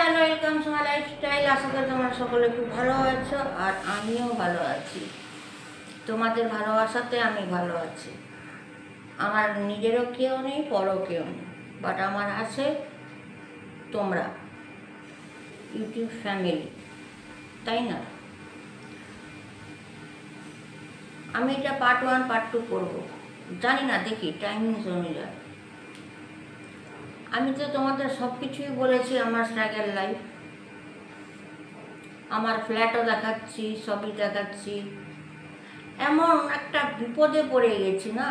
Hello, welcome to my lifestyle. আশা করি তোমরা সকলে খুব ভালো আছো, আর আমিও ভালো আছি। তোমাদের ভালোবাসাতে আমি ভালো আছি। আমার নিজেরও কেউ নেই, পরও কেউ নেই, বাট আমার আছে তোমরা, ইউটিউব ফ্যামিলি, তাই না? আমি এটা পার্ট 1 পার্ট 2 করবো, জানি না, দেখি টাইমিংস অনুযায়ী। আমি তো তোমাদের সব কিছুই বলেছি, আমার স্ট্রাগল লাইফ, আমার ফ্ল্যাটও দেখাচ্ছি, সবই দেখাচ্ছি। এমন একটা বিপদে পড়ে গেছি না,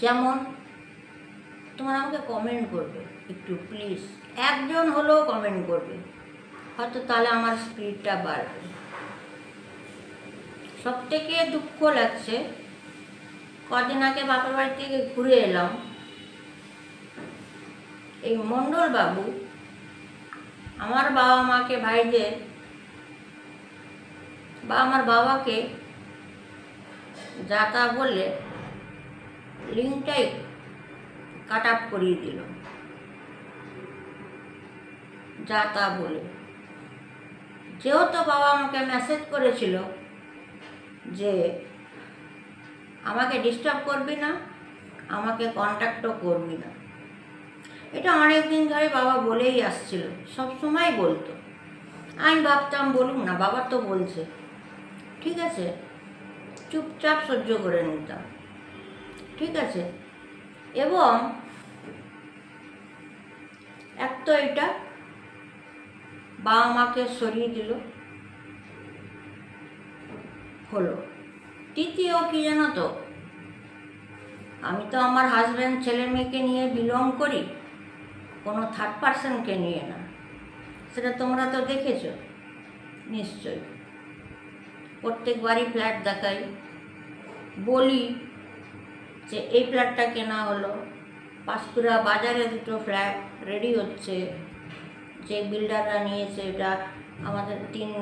যেমন তোমরা আমাকে কমেন্ট করবে একটু প্লিজ, একজন হলেও কমেন্ট করবে, হয়তো তাহলে আমার স্পিরিটটা বাড়বে। সব থেকে দুঃখ লাগছে, কদিন আগে বাপের বাড়ি থেকে ঘুরে এলাম, এই মণ্ডল বাবু আমার বাবা মাকে, ভাইদের বা আমার বাবাকে যা তা বললে লিঙ্কটাই কাট আপ করিয়ে দিল, যা তা বলে। যেহেতু বাবা আমাকে মেসেজ করেছিল যে আমাকে ডিস্টার্ব করবি না, আমাকে কন্ট্যাক্টও করবি না, এটা অনেক দিন ধরে বাবা বলেই আসছিল, সব সময় বলতো। আমি ভাবতাম বলুক না, বাবা তো বলছে, ঠিক আছে, চুপচাপ সহ্য করে নিতাম, ঠিক আছে। এবং এক তো এটা বাবা মাকে সরিয়ে দিল, হলো। তৃতীয় কি জানো তো, আমি তো আমার হাজব্যান্ড, ছেলে মেয়েকে নিয়ে বিলং করি, কোনো থার্ড পার্সনকে নিয়ে না। সেটা তোমরা তো দেখেছো নিশ্চয়ই। প্রত্যেকবারই ফ্ল্যাট দেখাই, বলি যে এই ফ্ল্যাটটা কেনা হলো, পাঁশকুড়া বাজারে 2টো ফ্ল্যাট রেডি হচ্ছে, যে বিল্ডাররা নিয়েছে এটা আমাদের 3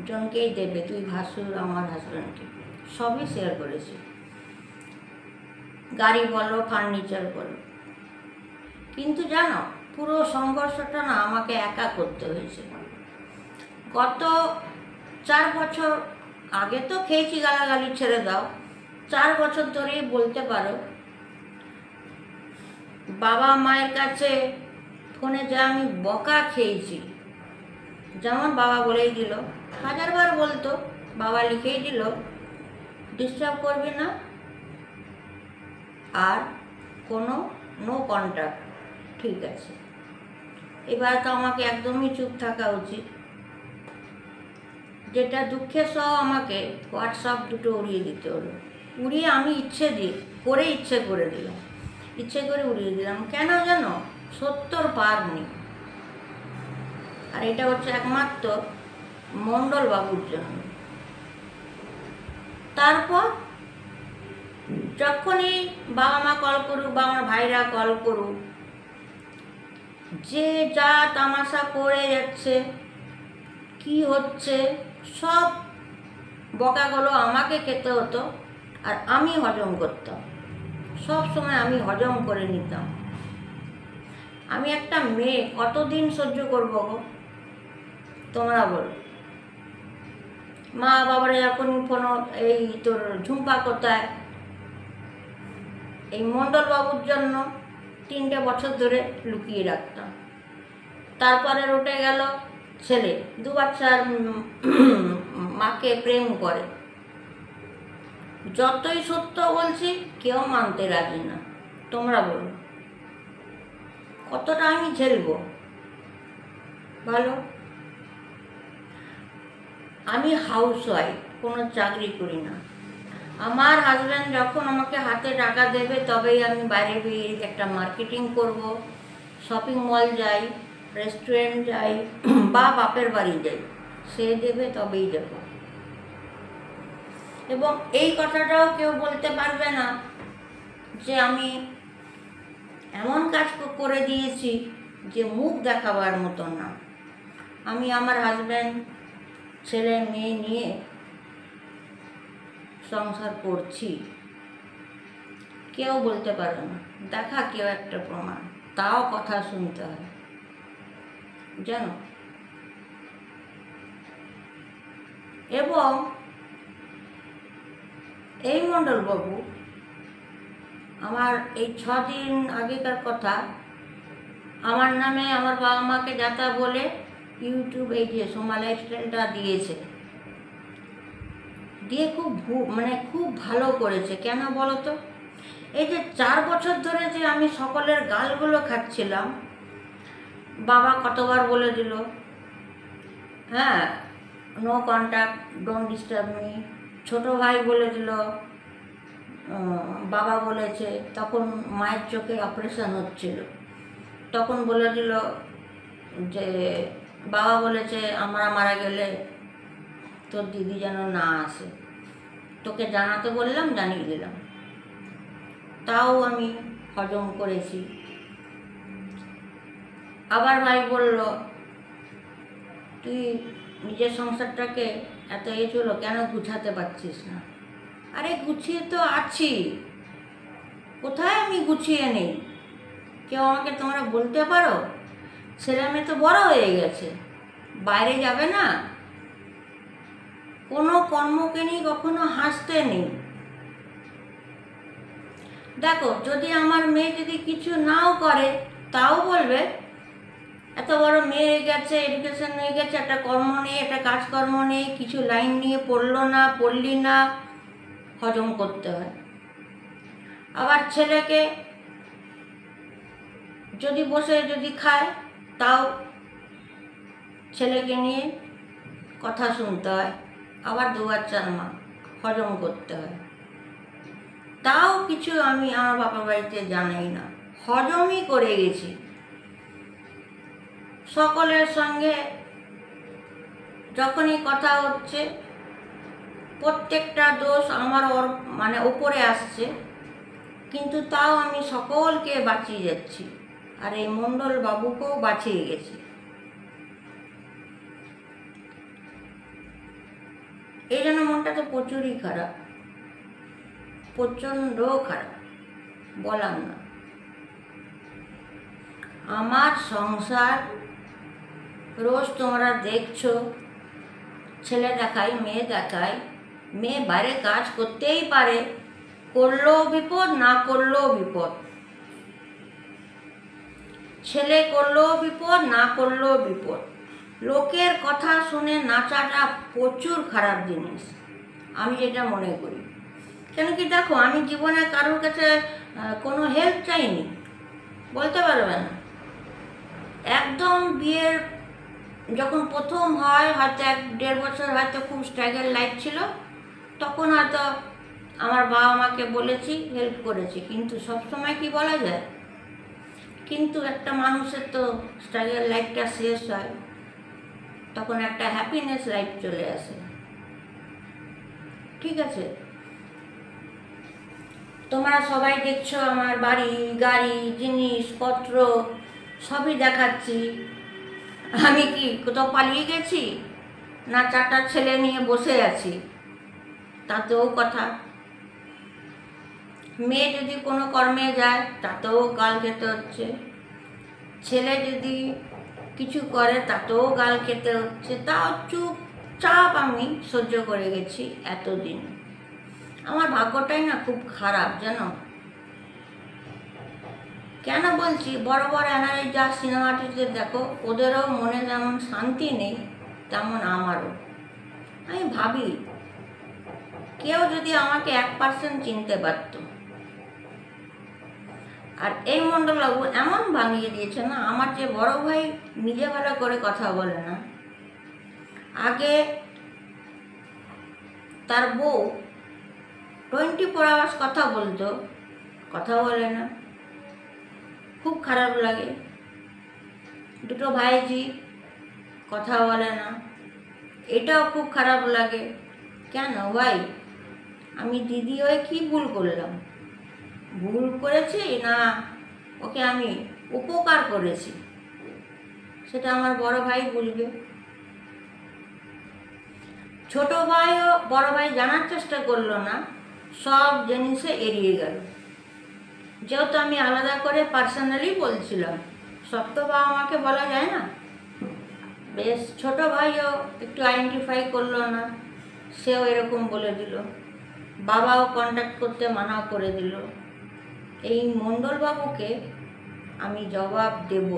জনকেই দেবে, 2 ভাসুর আমার হাজব্যান্ডকে, সবই শেয়ার করেছি, গাড়ি বলো, ফার্নিচার বলো। কিন্তু জানো, পুরো সংঘর্ষটা না আমাকে একা করতে হয়েছে। গত 4 বছর আগে তো খেয়েছি গালাগালি, ছেড়ে দাও, 4 বছর ধরেই বলতে পারো বাবা মায়ের কাছে ফোনে যা আমি বকা খেয়েছি। যেমন বাবা বলেই দিল, 1000বার বলতো, বাবা লিখেই দিল ডিস্টার্ব করবি না, আর কোনো নো কন্ট্যাক্ট, ঠিক আছে। এবার তো আমাকে একদমই চুপ থাকা উচিত, যেটা দুঃখের সহ আমাকে হোয়াটসঅ্যাপ 2টো উড়িয়ে দিতে হলো। উড়িয়ে আমি ইচ্ছে করে দিলাম, ইচ্ছে করে উড়িয়ে দিলাম। কেন জানো? 70 পার নেই। আর এটা হচ্ছে একমাত্র মণ্ডল বাবুর জন্য। তারপর যখনই বাবা মা কল করুক বা আমার ভাইরা কল করুক, যে যা তামাশা করে যাচ্ছে, কি হচ্ছে, সব বকাগুলো আমাকে খেতে হতো, আর আমি হজম করতাম, সব সময় আমি হজম করে নিতাম। আমি একটা মেয়ে কতদিন সহ্য করবো গো, তোমরা বলো? মা বাবারা যখন কোনো এই তোর ঝুম্পা কোথায়, এই মণ্ডল বাবুর জন্য 3টে বছর ধরে লুকিয়ে রাখতাম। তারপরে উঠে গেল ছেলে, 2 বাচ্চার মাকে প্রেম করে। যতই সত্য বলছি, কেউ মানতে রাজি না। তোমরা বলো কতটা আমি ঝেলবো? ভালো, আমি হাউসওয়াইফ, কোনো চাকরি করি না। আমার হাজব্যান্ড যখন আমাকে হাতে টাকা দেবে, তবেই আমি বাইরে বেরিয়ে একটা মার্কেটিং করব, শপিং মল যাই, রেস্টুরেন্ট যাই, বা বাপের বাড়ি যাই, সে দেবে তবেই যাব। এবং এই কথাটাও কেউ বলতে পারবে না যে আমি এমন কাজ করে দিয়েছি যে মুখ দেখাবার মতো না। আমি আমার হাজব্যান্ড, ছেলে মেয়ে নিয়ে সংসার করছি, কেউ বলতে পারে না। দেখা কেউ একটা প্রমাণ, তাও কথা শুনতে হয়। জানো। এবং এই মণ্ডলবাবু আমার এই 6 দিন আগেকার কথা, আমার নামে আমার বাবা মাকে যাতা বলে ইউটিউব এই যে সোমা লাইফস্টাইলটা দিয়েছে, দিয়ে খুব ভালো করেছে। কেন বলো তো? এই যে 4 বছর ধরে যে আমি সকলের গালগুলো খাচ্ছিলাম, বাবা কতবার বলে দিল, হ্যাঁ, no contact, don't disturb me. ছোটো ভাই বলে দিল, বাবা বলেছে, তখন মায়ের চোখে অপারেশন হচ্ছিল, তখন বলে দিল যে বাবা বলেছে আমরা মারা গেলে তোর দিদি যেন না আসে, তোকে জানাতে বললাম, জানিয়ে দিলাম। তাও আমি হজম করেছি। আবার ভাই বলল, তুই নিজের সংসারটাকে এত হলো কেন গুছাতে পারছিস না? আরে গুছিয়ে তো আছি, কোথায় আমি গুছিয়ে নেই? কেউ আমাকে তোমরা বলতে পারো? ছেলে মেয়ে তো বড় হয়ে গেছে, বাইরে যাবে না, কোনো কর্মকে নিয়ে কখনো হাসতে নেই। দেখো, যদি আমার মেয়ে যদি কিছু নাও করে, তাও বলবে এত বড় মেয়ে হয়ে গেছে, এডুকেশন হয়ে গেছে, একটা কর্ম নেই, একটা কাজকর্ম নেই, কিছু লাইন নিয়ে পড়লি না, হজম করতে হয়। আবার ছেলেকে যদি বসে যদি খায়, তাও ছেলেকে নিয়ে কথা শুনতে হয়, আবার 2-4 মাস হজম করতে হয়। তাও কিছু আমি আমার বাবার বাড়িতে জানাই না, হজমই করে গেছি। সকলের সঙ্গে যখনই কথা হচ্ছে, প্রত্যেকটা দোষ আমার ওপরে আসছে, কিন্তু তাও আমি সকলকে বাঁচিয়ে যাচ্ছি, আর এই মণ্ডল বাবুকেও বাঁচিয়ে গেছি। এই জন্য মনটা তো প্রচুরই খারাপ, প্রচণ্ড খারাপ, বলার না। আমার সংসার রোজ তোমরা দেখছো, ছেলে দেখায়, মেয়ে দেখায়, মেয়ে বাইরে কাজ করতেই পারে, করলেও বিপদ, না করলেও বিপদ। ছেলে করলেও বিপদ, না করলেও বিপদ। লোকের কথা শুনে নাচাটা প্রচুর খারাপ জিনিস, আমি যেটা মনে করি। কেন কি দেখো, আমি জীবনে কারোর কাছে কোনো হেল্প চাইনি, বলতে পারবে না। একদম বিয়ের যখন প্রথম হয়, হয়তো 1-1.5 বছর হয়তো খুব স্ট্রাগল লাইফ ছিল, তখন হয়তো আমার বাবা মাকে বলেছি, হেল্প করেছি, কিন্তু সবসময় কি বলা যায়? কিন্তু একটা মানুষের তো স্ট্রাগল লাইফটা শেষ হয়, তখন একটা হ্যাপিনেস লাইফ চলে আসে। ঠিক আছে, তোমরা সবাই দেখছো আমার বাড়ি, গাড়ি, জিনিসপত্র সবই দেখাচ্ছি। আমি কি কোথাও পালিয়ে গেছি? না 4টা ছেলে নিয়ে বসে আছি? তাতেও কথা। মেয়ে যদি কোনো কর্মে যায়, তাতেও গাল খেতে হচ্ছে। ছেলে যদি কিছু করে, তাতেও গাল খেতে হচ্ছে। তাও চুপচাপ আমি সহ্য করে গেছি এতদিন। আমার ভাগ্যটাই না খুব খারাপ, জানো। কেন বলছি? বড় বড় এনআরআই যা সিনেমা আর্টিস্টদের দেখো, ওদেরও মনে যেমন শান্তি নেই, তেমন আমারও। আমি ভাবি, কেউ যদি আমাকে 1% চিনতে পারত। আর এই মণ্ডলবাবু এমন ভাঙিয়ে দিয়েছে না, আমার যে বড় ভাই নিজে ভালো করে কথা বলে না। আগে তার বউ 24 আওয়ার্স কথা বলতো, কথা বলে না, খুব খারাপ লাগে। 2 ভাইজি কথা বলে না, এটাও খুব খারাপ লাগে। কেন ভাই? আমি দিদি হয়ে কি ভুল করলাম? ভুল করেছি না ওকে আমি উপকার করেছি, সেটা আমার বড় ভাই বলবে। ছোট ভাইও বড় ভাই জানার চেষ্টা করলো না, সব জিনিসে এড়িয়ে গেল। যেহেতু আমি আলাদা করে পার্সোনালি বলছিলাম, সব তো বাবা মাকে বলা যায় না। বেশ ছোট ভাইও একটু আইডেন্টিফাই করলো না, সেও এরকম বলে দিল, বাবাও কন্ট্যাক্ট করতে মানা করে দিল। এই মণ্ডলবাবুকে আমি জবাব দেব।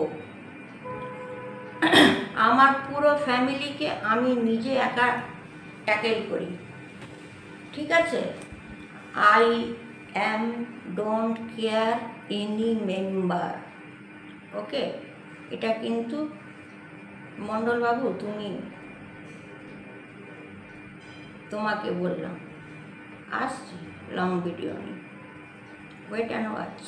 আমার পুরো ফ্যামিলিকে আমি নিজে একা ট্যাকেল করি, ঠিক আছে? I don't care any member, okay? এটা কিন্তু মণ্ডলবাবু তোমাকে বললাম। আসছি লং ভিডিও নিয়ে, ওয়েট অ্যান্ড ওয়াচ।